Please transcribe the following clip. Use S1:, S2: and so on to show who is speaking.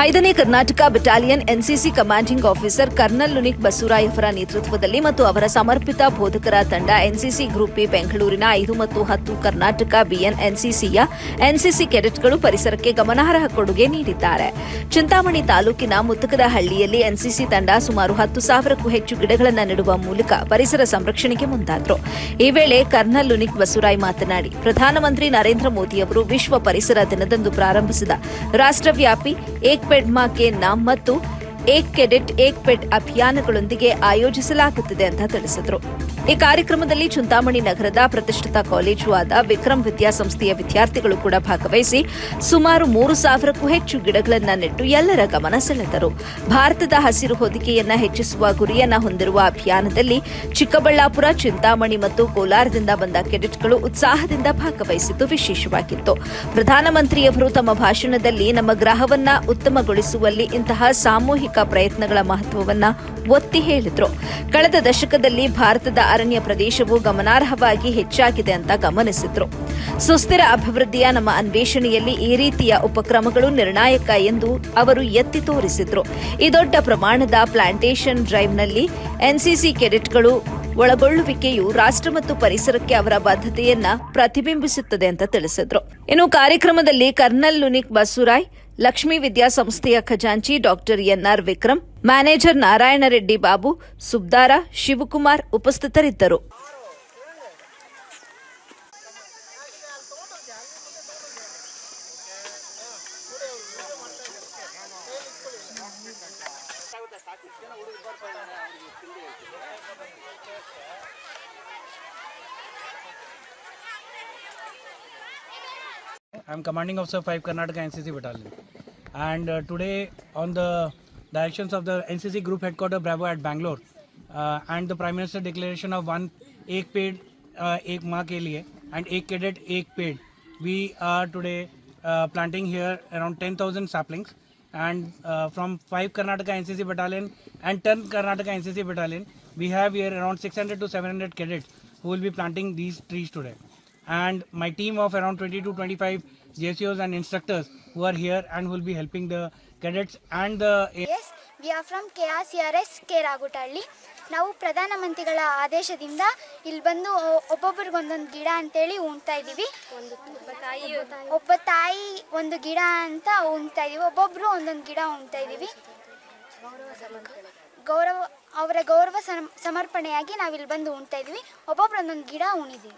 S1: 5ನೇ Karnataka battalion NCC commanding officer colonel ಲುನಿಕ್ ಬಸವರಾಯ್ ಅವರ ನೇತೃತ್ವದಲ್ಲಿ ಮತ್ತು ಅವರ ಸಮರ್ಪಿತ ಬೋಧಕರ ತಂಡ ಎನ್ಸಿಸಿ ಗ್ರೂಪ್ ಬಿ ಬೆಂಗಳೂರಿನ 5 ಮತ್ತು 10 ಕರ್ನಾಟಕ ಬಿಎನ್ ಎನ್ಸಿಸಿಯ ಎನ್ಸಿಸಿ ಕೆಡೆಟ್ಗಳು ಪರಿಸರಕ್ಕೆ ಗಮನಾರ್ಹ ಕೊಡುಗೆ ನೀಡಿದ್ದಾರೆ. ಚಿಂತಾಮಣಿ ತಾಲೂಕಿನ ಮುತ್ತಕದಹಳ್ಳಿಯಲ್ಲಿ ಎನ್ಸಿಸಿ ತಂಡ ಸುಮಾರು 10,000ಕ್ಕೂ ಹೆಚ್ಚು ಗಿಡಗಳನ್ನು ನೆಡುವ ಮೂಲಕ ಪರಿಸರ ಸಂರಕ್ಷಣೆಗೆ ಮುಂದಾದರು. ಈ ವೇಳೆ ಕರ್ನಲ್ ಲುನಿಕ್ ಬಸವರಾಯ್ ಮಾತನಾಡಿ, ಪ್ರಧಾನಮಂತ್ರಿ ನರೇಂದ್ರ ಮೋದಿ ಅವರು ವಿಶ್ವ ಪರಿಸರ ದಿನದಂದು ಪ್ರಾರಂಭಿಸಿದ ರಾಷ್ಟ್ರವ್ಯಾಪಿ ಏಕ್ ಪೆಡ್ ಮಾ ಕೆ ನಾಮ್ ಮತ್ತು ಏಕ್ ಕೆಡೆಟ್ ಏಕ್ ಪೆಡ್ ಅಭಿಯಾನಗಳೊಂದಿಗೆ ಆಯೋಜಿಸಲಾಗುತ್ತಿದೆ ಅಂತ ತಿಳಿಸಿದರು. ಈ ಕಾರ್ಯಕ್ರಮದಲ್ಲಿ ಚಿಂತಾಮಣಿ ನಗರದ ಪ್ರತಿಷ್ಠಿತ ಕಾಲೇಜು ಆದ ವಿಕ್ರಮ್ ವಿದ್ಯಾಸಂಸ್ಥೆಯ ವಿದ್ಯಾರ್ಥಿಗಳು ಕೂಡ ಭಾಗವಹಿಸಿ ಸುಮಾರು 3,000ಕ್ಕೂ ಹೆಚ್ಚು ಗಿಡಗಳನ್ನು ನೆಟ್ಟು ಎಲ್ಲರ ಗಮನ ಸೆಳೆದರು. ಭಾರತದ ಹಸಿರು ಹೊದಿಕೆಯನ್ನು ಹೆಚ್ಚಿಸುವ ಗುರಿಯನ್ನು ಹೊಂದಿರುವ ಅಭಿಯಾನದಲ್ಲಿ ಚಿಕ್ಕಬಳ್ಳಾಪುರ, ಚಿಂತಾಮಣಿ ಮತ್ತು ಕೋಲಾರದಿಂದ ಬಂದ ಕೆಡೆಟ್ಗಳು ಉತ್ಸಾಹದಿಂದ ಭಾಗವಹಿಸಿದ್ದು ವಿಶೇಷವಾಗಿತ್ತು. ಪ್ರಧಾನಮಂತ್ರಿಯವರು ತಮ್ಮ ಭಾಷಣದಲ್ಲಿ ನಮ್ಮ ಗ್ರಹವನ್ನ ಉತ್ತಮಗೊಳಿಸುವಲ್ಲಿ ಇಂತಹ ಸಾಮೂಹಿಕ ಪ್ರಯತ್ನಗಳ ಮಹತ್ವವನ್ನು ಒತ್ತಿ ಹೇಳಿದರು. ಕಳೆದ ದಶಕದಲ್ಲಿ ಭಾರತದ ಅರಣ್ಯ ಪ್ರದೇಶವು ಗಮನಾರ್ಹವಾಗಿ ಹೆಚ್ಚಾಗಿದೆ ಅಂತ ಗಮನಿಸಿದ್ರು. ಸುಸ್ಥಿರ ಅಭಿವೃದ್ಧಿಯ ನಮ್ಮ ಅನ್ವೇಷಣೆಯಲ್ಲಿ ಈ ರೀತಿಯ ಉಪಕ್ರಮಗಳು ನಿರ್ಣಾಯಕ ಎಂದು ಅವರು ಎತ್ತಿ ತೋರಿಸಿದ್ರು. ಈ ದೊಡ್ಡ ಪ್ರಮಾಣದ ಪ್ಲಾಂಟೇಷನ್ ಡ್ರೈವ್ನಲ್ಲಿ ಎನ್ಸಿಸಿ ಕೆಡೆಟ್ಗಳು ಒಳಗೊಳ್ಳುವಿಕೆಯು ರಾಷ್ಟ್ರ ಮತ್ತು ಪರಿಸರಕ್ಕೆ ಅವರ ಬದ್ಧತೆಯನ್ನ ಪ್ರತಿಬಿಂಬಿಸುತ್ತದೆ ಅಂತ ತಿಳಿಸಿದ್ರು. ಇನ್ನು ಕಾರ್ಯಕ್ರಮದಲ್ಲಿ ಕರ್ನಲ್ ಲುನಿಕ್ ಬಸವರಾಯ್, ಲಕ್ಷ್ಮೀ ವಿದ್ಯಾಸಂಸ್ಥೆಯ ಖಜಾಂಚಿ doctor NR Vikram, manager Narayana Reddy Babu, ಸುಬ್ದಾರ, ಶಿವಕುಮಾರ್ ಉಪಸ್ಥಿತರಿದ್ದರು.
S2: I am commanding officer 5 Karnataka NCC battalion, and today on the directions of the NCC group headquarters Bravo at Bangalore and the Prime Minister declaration of one ek ped ek maa ke liye and ek cadet ek ped, we are today planting here around 10,000 saplings, and from 5 Karnataka NCC battalion and 10 Karnataka NCC battalion we have here around 600 to 700 cadets who will be planting these trees today. And my team of around 20 to 25 JCOs and instructors who are here and will be helping the cadets and the...
S3: Yes, we are from KRCRS K ರಾಗುಟಹಳ್ಳಿ. ನಾವು ಪ್ರಧಾನಮಂತ್ರಿಗಳ ಆದೇಶದಿಂದ ಇಲ್ಲಿ ಬಂದು ಒಬ್ಬೊಬ್ಬರಿಗೊಂದೊಂದು ಗಿಡ ಅಂತೇಳಿ ಉಣ್ತಾ ಇದ್ದೀವಿ. ಒಬ್ಬ ತಾಯಿ ಒಂದು ಗಿಡ ಅಂತ ಉಣ್ತಾ ಇದ್ದೀವಿ. ಒಬ್ಬೊಬ್ಬರು ಒಂದೊಂದು ಗಿಡ ಉಣ್ತಾ ಇದ್ದೀವಿ. ಅವರ ಗೌರವ ಸಮರ್ಪಣೆಯಾಗಿ ನಾವು ಇಲ್ಲಿ ಬಂದು ಉಣ್ತಾ ಇದ್ದೀವಿ. ಒಬ್ಬೊಬ್ಬರು ಒಂದೊಂದು ಗಿಡ ಉಣಿದ್ದೀವಿ.